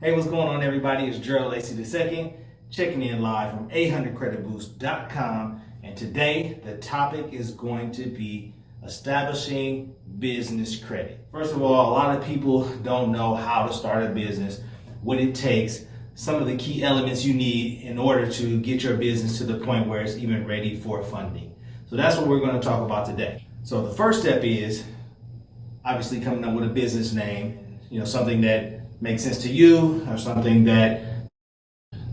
Hey, what's going on, everybody? It's Gerald Lacey II, checking in live from 800creditboost.com. And today, the topic is going to be establishing business credit. First of all, a lot of people don't know how to start a business, what it takes, some of the key elements you need in order to get your business to the point where it's even ready for funding. So that's what we're going to talk about today. So the first step is obviously coming up with a business name, something that makes sense to you, or something that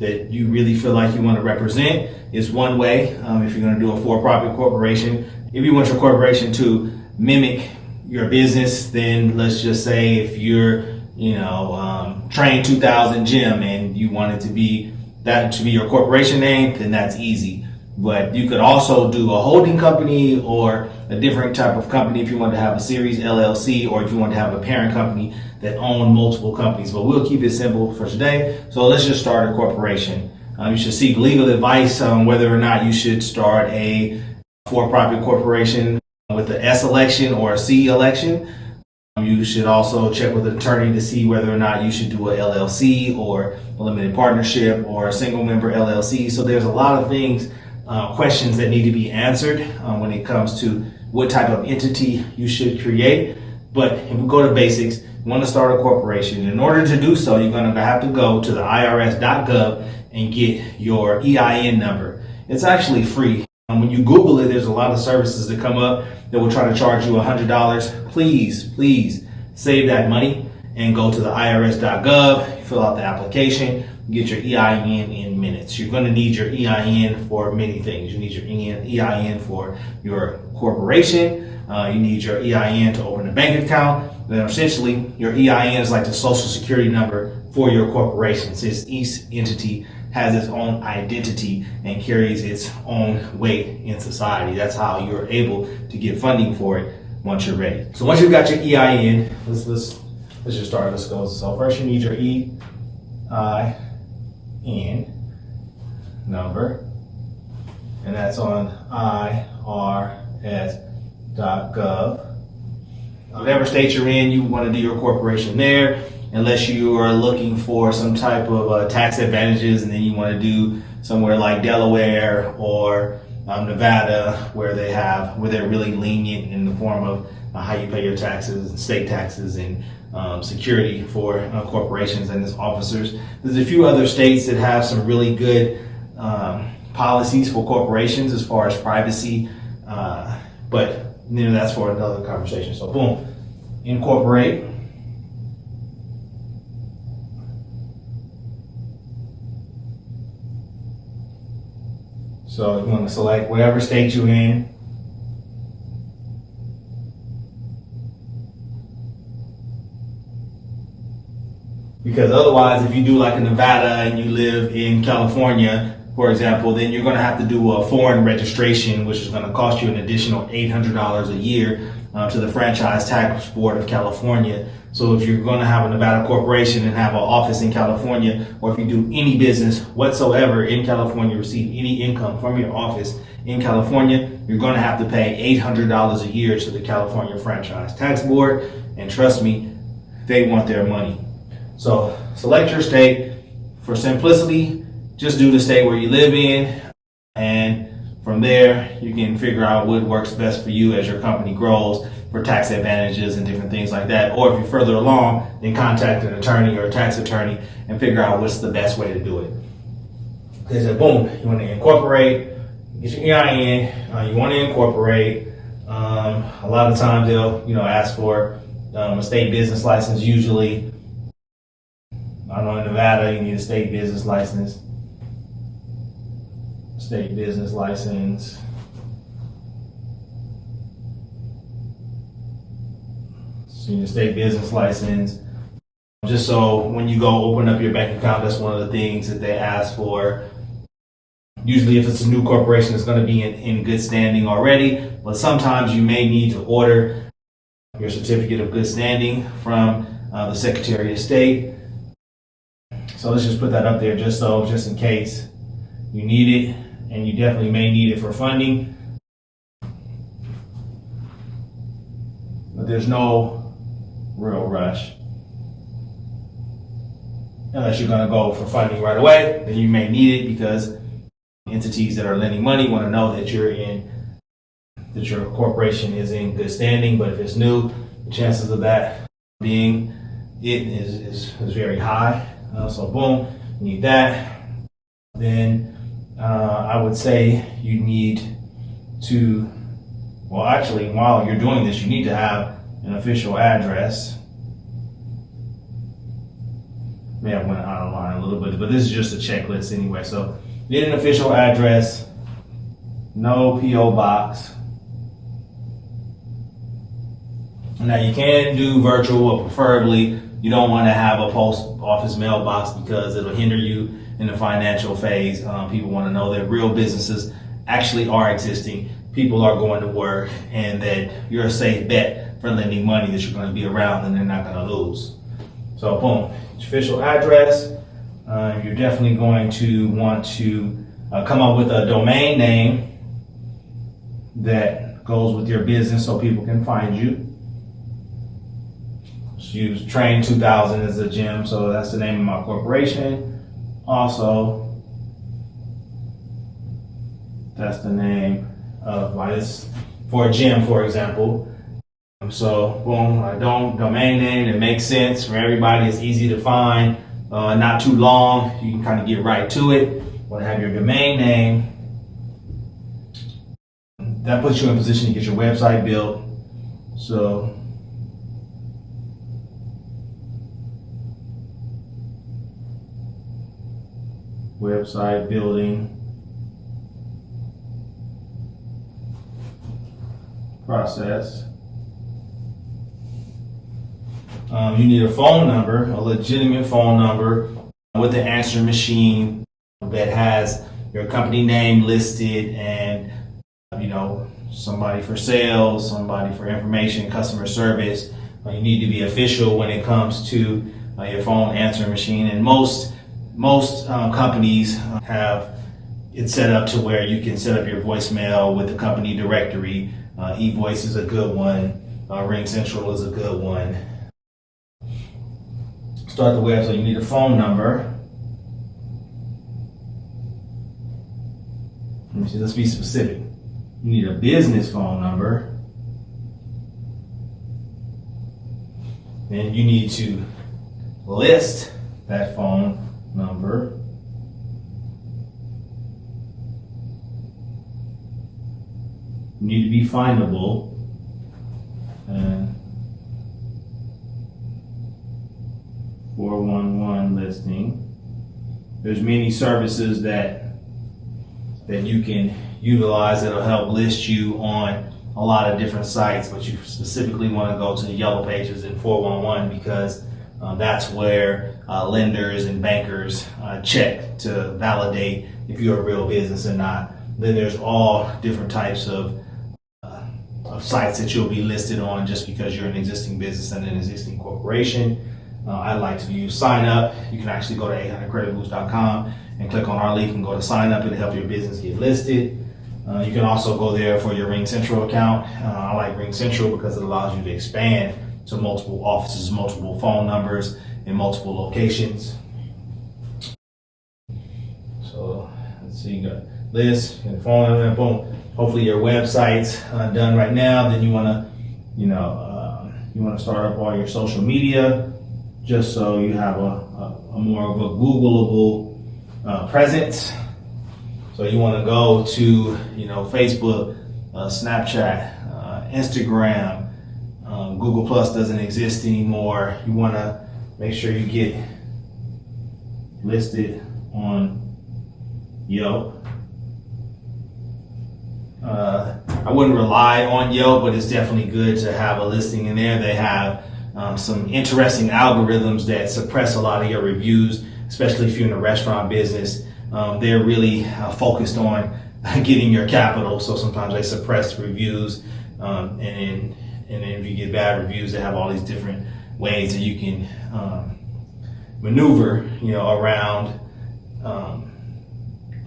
you really feel like you want to represent is one way. If you're going to do a for-profit corporation, if you want your corporation to mimic your business, then let's just say if you're Train 2000 Gym and you want it to be that to be your corporation name, then that's easy. But you could also do a holding company or a different type of company if you want to have a series LLC, or if you want to have a parent company that own multiple companies. But we'll keep it simple for today. So let's just start a corporation. You should seek legal advice on whether or not you should start a for-profit corporation with an S election or a C election. You should also check with an attorney to see whether or not you should do a LLC or a limited partnership or a single member LLC. So there's a lot of things, questions that need to be answered when it comes to what type of entity you should create. But if we go to basics, you want to start a corporation. In order to do so, you're going to have to go to the irs.gov and get your EIN number. It's actually free. When you Google it, there's a lot of services that come up that will try to charge you $100. Please save that money and go to the irs.gov, fill out the application, get your EIN in minutes. You're going to need your EIN for many things. You need your EIN for your corporation. You need your EIN to open a bank account. Then essentially, your EIN is like the social security number for your corporation, since each entity has its own identity and carries its own weight in society. That's how you're able to get funding for it once you're ready. So once you've got your EIN, let's just start. Let's go. So first you need your EIN number, and that's on irs.gov. Whatever state you're in, you want to do your corporation there, unless you are looking for some type of tax advantages, and then you want to do somewhere like Delaware or Nevada, where they're really lenient in the form of how you pay your taxes and state taxes and security for corporations and its officers. There's a few other states that have some really good policies for corporations as far as privacy, but that's for another conversation. So boom, incorporate. So you want to select whatever state you're in. Because otherwise, if you do like a Nevada and you live in California, for example, then you're going to have to do a foreign registration, which is going to cost you an additional $800 a year to the Franchise Tax Board of California. So if you're going to have a Nevada corporation and have an office in California, or if you do any business whatsoever in California, receive any income from your office in California, you're going to have to pay $800 a year to the California Franchise Tax Board. And trust me, they want their money. So select your state. For simplicity, just do the state where you live in, and from there you can figure out what works best for you as your company grows for tax advantages and different things like that. Or if you're further along, then contact an attorney or a tax attorney and figure out what's the best way to do it. They said, boom, you want to incorporate, get your EIN, you want to incorporate. A lot of times they'll ask for a state business license. Usually, I know in Nevada you need a state business license. State business license. So you need a state business license. Just so when you go open up your bank account, that's one of the things that they ask for. Usually if it's a new corporation, it's going to be in good standing already, but sometimes you may need to order your certificate of good standing from the Secretary of State. So let's just put that up there just in case you need it, and you definitely may need it for funding. But there's no real rush. unless you're going to go for funding right away. Then you may need it because entities that are lending money want to know that your corporation is in good standing. But if it's new, the chances of that being is very high. So boom, you need that. Then I would say you need to, well, actually, while you're doing this, you need to have an official address. May have went out of line a little bit, but this is just a checklist anyway. So get an official address, no P.O. box. Now you can do virtual, or preferably you don't want to have a post office mailbox because it'll hinder you in the financial phase. People want to know that real businesses actually are existing. People are going to work, and that you're a safe bet for lending money, that you're going to be around and they're not going to lose. So boom, official address. You're definitely going to want to come up with a domain name that goes with your business so people can find you. Just use Train 2000 as a gym, so that's the name of my corporation. Also, that's the name of this for a gym, for example. So boom, domain name that makes sense for everybody. It's easy to find, not too long. You can kind of get right to it. Want to have your domain name. That puts you in position to get your website built. So website building process. You need a phone number, a legitimate phone number with an answering machine that has your company name listed, and somebody for sales, somebody for information, customer service. You need to be official when it comes to your phone answering machine. And most companies have it set up to where you can set up your voicemail with the company directory. eVoice is a good one. RingCentral is a good one. Start the web, so you need a phone number. Let's be specific. You need a business phone number. Then you need to list that phone number. You need to be findable. And 411 listing. There's many services that you can utilize that'll help list you on a lot of different sites, but you specifically want to go to the yellow pages in 411 because that's where lenders and bankers check to validate if you're a real business or not. Then there's all different types of sites that you'll be listed on just because you're an existing business and an existing corporation. I like to use sign up. You can actually go to 800creditboost.com and click on our link and go to sign up. It'll help your business get listed. You can also go there for your RingCentral account. I like RingCentral because it allows you to expand to multiple offices, multiple phone numbers, in multiple locations. So let's see, you got list and phone number, boom. Hopefully your website's done right now. Then you want to start up all your social media, just so you have a more of a Googleable presence. So you want to go to Facebook, Snapchat, Instagram. Google Plus doesn't exist anymore. You want to make sure you get listed on Yelp. I wouldn't rely on Yelp, but it's definitely good to have a listing in there. They have some interesting algorithms that suppress a lot of your reviews, especially if you're in a restaurant business. They're really focused on getting your capital, so sometimes they suppress reviews, and then if you get bad reviews, they have all these different ways that you can maneuver, around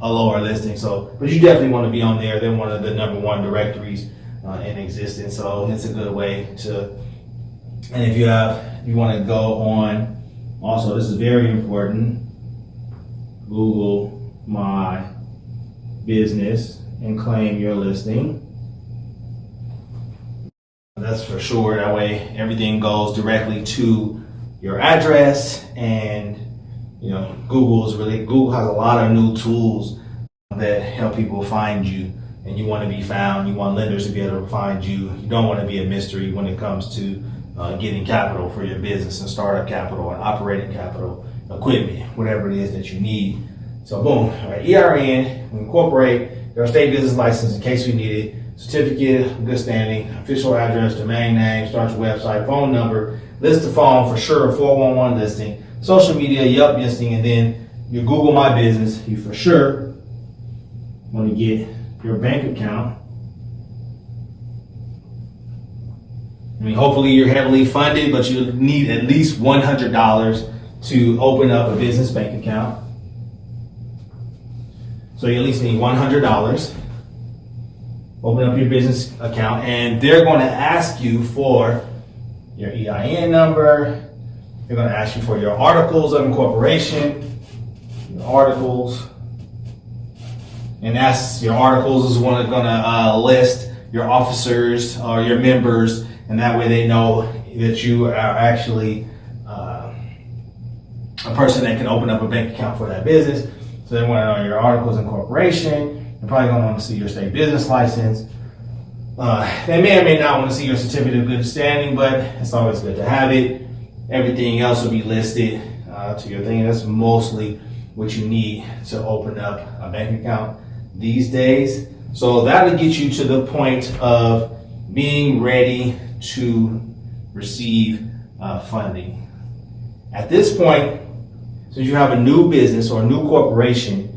a lower listing. So, but you definitely want to be on there. They're one of the #1 directories in existence, so it's a good way to. And if you want to go on Also, this is very important. Google My Business and claim your listing. That's for sure. That way everything goes directly to your address, and Google has a lot of new tools that help people find you, and you want to be found. You want lenders to be able to find you. You don't want to be a mystery when it comes to getting capital for your business and startup capital and operating capital, equipment, whatever it is that you need. So boom, all right, ERN, we incorporate your state business license in case we need it, certificate of good standing, official address, domain name, start your website, phone number, list the phone for sure, 411 listing, social media, Yelp listing, and then your Google My Business. You for sure want to get your bank account. I mean, hopefully you're heavily funded, but you need at least $100 to open up a business bank account. So you at least need $100. Open up your business account, and they're going to ask you for your EIN number. They're going to ask you for your articles of incorporation, your articles. And that's your articles is going to list your officers or your members, and that way they know that you are actually a person that can open up a bank account for that business. So they want to know your articles of incorporation. They're probably going to want to see your state business license. They may or may not want to see your certificate of good standing, but it's always good to have it. Everything else will be listed to your thing. That's mostly what you need to open up a bank account these days. So that'll get you to the point of being ready to receive funding. At this point, since you have a new business or a new corporation,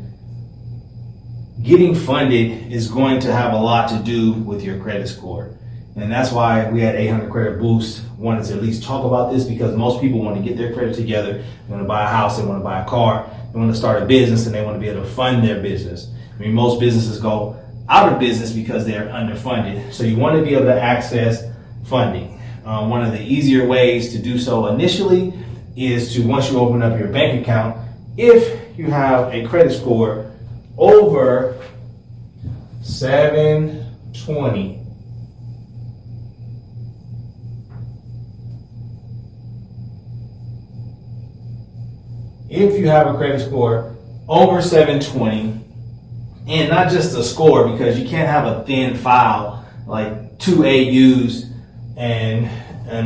getting funded is going to have a lot to do with your credit score. And that's why we at 800 Credit Boost wanted to at least talk about this, because most people want to get their credit together. They want to buy a house, they want to buy a car, they want to start a business, and they want to be able to fund their business. I mean, most businesses go out of business because they're underfunded. So you want to be able to access funding. One of the easier ways to do so initially is to, once you open up your bank account, if you have a credit score over 720, if you have a credit score over 720, and not just a score, because you can't have a thin file like 2 AUs and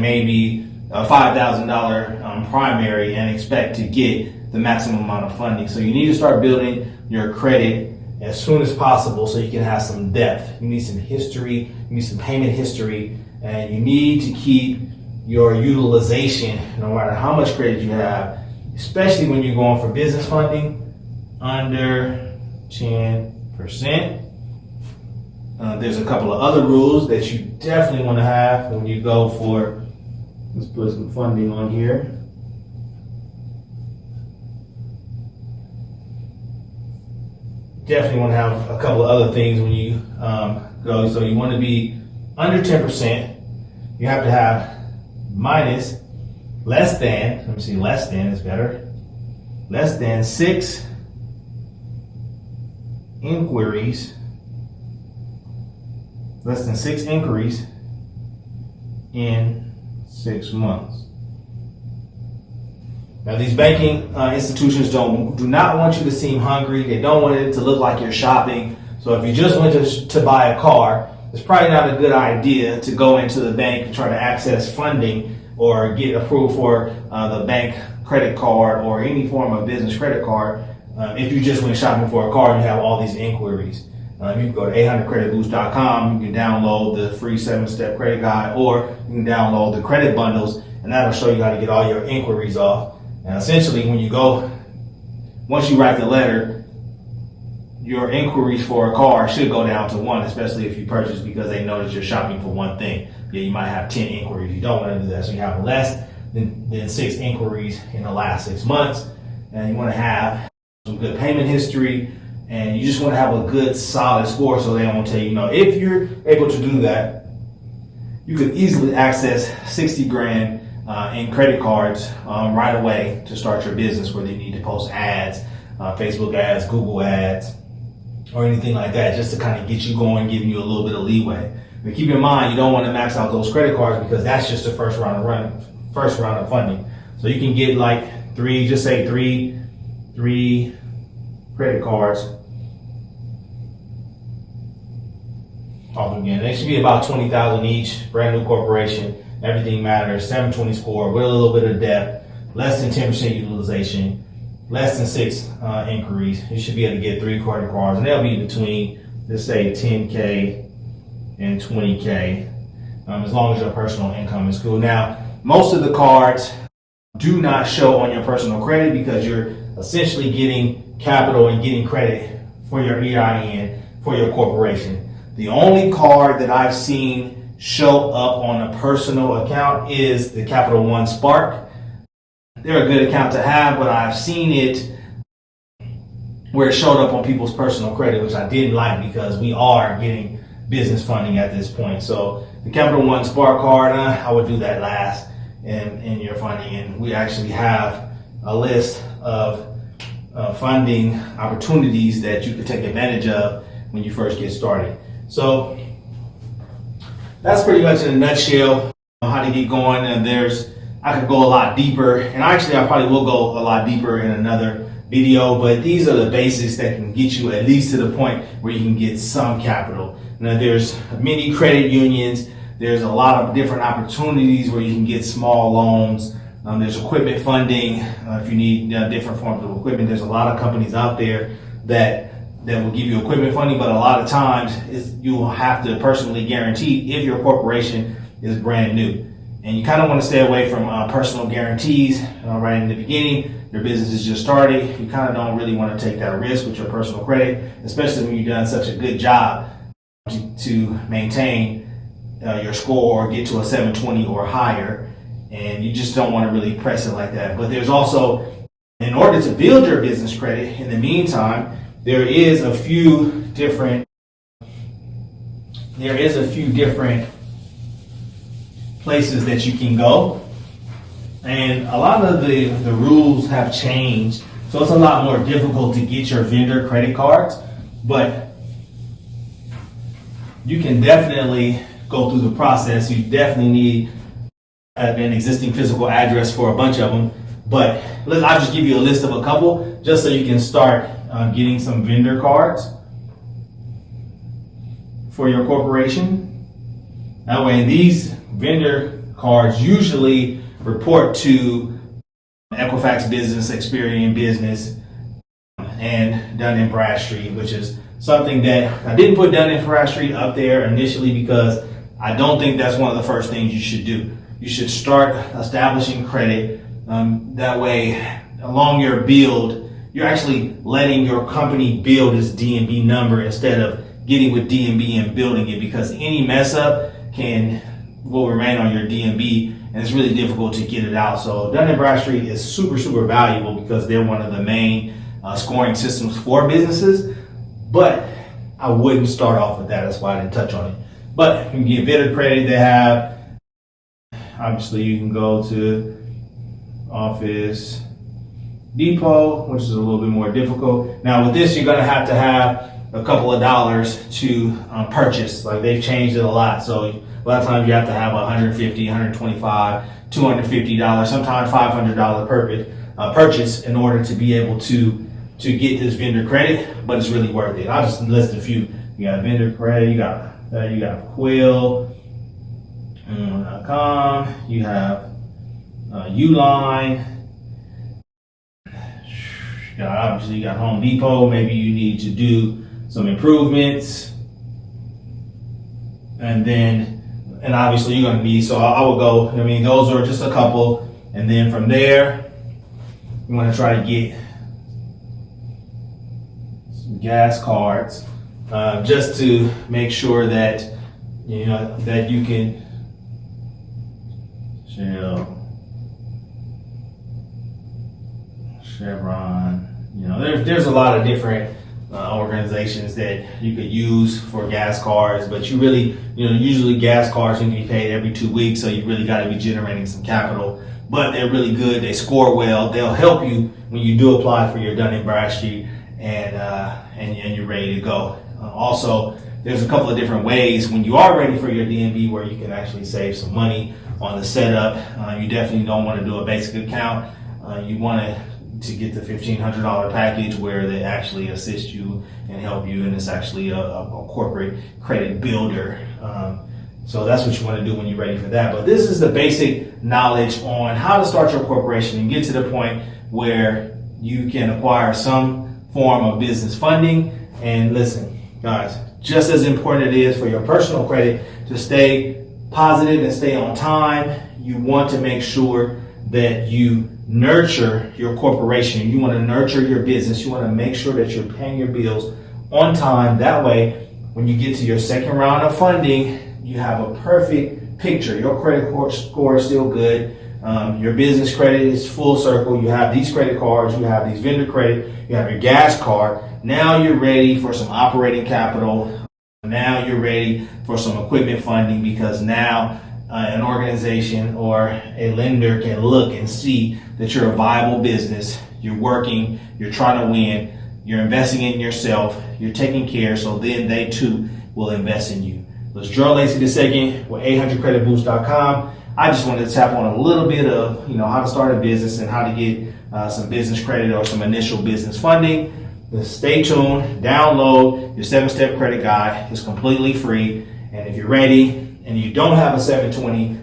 maybe a $5,000 primary and expect to get the maximum amount of funding. So you need to start building your credit as soon as possible so you can have some depth. You need some history, you need some payment history, and you need to keep your utilization, no matter how much credit you have, especially when you're going for business funding, under 10%. There's a couple of other rules that you definitely want to have when you go for, let's put some funding on here. Definitely want to have a couple of other things when you go. So you want to be under 10%. You have to have less than is better. Less than 6 inquiries. Less than 6 inquiries in 6 months. Now, these banking institutions do not want you to seem hungry. They don't want it to look like you're shopping. So if you just went to buy a car, it's probably not a good idea to go into the bank and try to access funding or get approved for the bank credit card or any form of business credit card. If you just went shopping for a car and you have all these inquiries. You can go to 800creditboost.com. You can download the free 7-step credit guide, or you can download the credit bundles, and that'll show you how to get all your inquiries off. And essentially, once you write the letter, your inquiries for a car should go down to 1, especially if you purchase, because they know that you're shopping for one thing. Yeah, you might have 10 inquiries. You don't want to do that. So you have less than 6 inquiries in the last 6 months. And you want to have some good payment history, and you just want to have a good solid score so they won't tell you no. If you're able to do that, you could easily access 60 grand in credit cards right away to start your business, whether you need to post ads, Facebook ads, Google ads, or anything like that, just to kind of get you going, giving you a little bit of leeway. But keep in mind, you don't want to max out those credit cards because that's just the first round of funding. So you can get like three credit cards off again. They should be about $20,000 each, brand new corporation, everything matters, 720 score with a little bit of depth, less than 10% utilization, less than 6 inquiries. You should be able to get 3 credit cards, and they'll be between, let's say, 10K and 20K, as long as your personal income is cool. Now, most of the cards do not show on your personal credit because you're essentially getting capital and getting credit for your EIN for your corporation. The only card that I've seen show up on a personal account is the Capital One Spark. They're a good account to have, but I've seen it where it showed up on people's personal credit, which I didn't like because we are getting business funding at this point. So the Capital One Spark card, I would do that last in your funding. And we actually have a list of funding opportunities that you could take advantage of when you first get started. So that's pretty much in a nutshell how to get going. And I could go a lot deeper, and I probably will go a lot deeper in another video, but these are the basics that can get you at least to the point where you can get some capital. Now there's many credit unions, there's a lot of different opportunities where you can get small loans. There's equipment funding if you need different forms of equipment. There's a lot of companies out there that will give you equipment funding, but a lot of times you will have to personally guarantee if your corporation is brand new. And you kind of want to stay away from personal guarantees right in the beginning. Your business is just started. You kind of don't really want to take that risk with your personal credit, especially when you've done such a good job to maintain your score or get to a 720 or higher. And you just don't want to really press it like that. But there's also, in order to build your business credit, in the meantime, there is a few different places that you can go, and a lot of the rules have changed, so it's a lot more difficult to get your vendor credit cards, but you can definitely go through the process. You definitely need an existing physical address for a bunch of them, but I'll just give you a list of a couple just so you can start getting some vendor cards for your corporation. That way, these vendor cards usually report to Equifax Business, Experian Business, and Dun & Bradstreet, which is something that I didn't put Dun & Bradstreet up there initially because I don't think that's one of the first things you should do. You should start establishing credit. That way, along your build, you're actually letting your company build its D&B number instead of getting with D&B and building it, because any mess up will remain on your D&B, and it's really difficult to get it out. So Dun & Bradstreet is super valuable because they're one of the main scoring systems for businesses, but I wouldn't start off with that. That's why I didn't touch on it. But you can get vendor credit. They have, obviously you can go to Office Depot, which is a little bit more difficult. Now with this, you're going to have a couple of dollars to purchase. Like, they've changed it a lot. So a lot of times you have to have $150, $125, $250, sometimes $500 purchase in order to be able to get this vendor credit, but it's really worth it. I'll just list a few. You got vendor credit, you got Quill.com, you have Uline. Obviously you got Home Depot. Maybe you need to do some improvements, and obviously you're going to need, so I would go, those are just a couple, and then from there you want to try to get some gas cards, just to make sure that that you can Chevron. There's a lot of different organizations that you could use for gas cards, but you really, usually gas cards need to be paid every 2 weeks, so you really got to be generating some capital. But they're really good. They score well. They'll help you when you do apply for your Dun & Bradstreet, and you're ready to go. Also, there's a couple of different ways when you are ready for your DNB where you can actually save some money on the setup. You definitely don't want to do a basic account. You want to get the $1,500 package where they actually assist you and help you, and it's actually a corporate credit builder. So that's what you want to do when you're ready for that. But this is the basic knowledge on how to start your corporation and get to the point where you can acquire some form of business funding. And listen, guys, just as important it is for your personal credit to stay positive and stay on time, you want to make sure that you nurture your corporation. You want to nurture your business. You want to make sure that you're paying your bills on time. That way, when you get to your second round of funding, you have a perfect picture. Your credit score is still good. Your business credit is full circle. You have these credit cards. You have these vendor credit. You have your gas card. Now you're ready for some operating capital. Now you're ready for some equipment funding, because now an organization or a lender can look and see that you're a viable business. You're working. You're trying to win. You're investing in yourself. You're taking care. So then they too will invest in you. It's Gerald Lacey II with 800creditboost.com. I just wanted to tap on a little bit of, how to start a business and how to get some business credit or some initial business funding. Just stay tuned, download your 7-step credit guide. It's completely free. And if you're ready and you don't have a 720,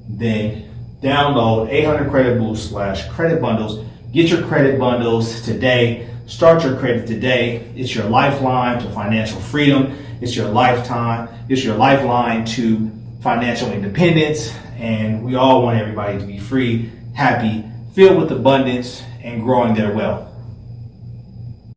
then download 800creditboost/credit bundles. Get your credit bundles today. Start your credit today. It's your lifeline to financial freedom. It's your lifeline to financial independence. And we all want everybody to be free, happy, filled with abundance, and growing their wealth.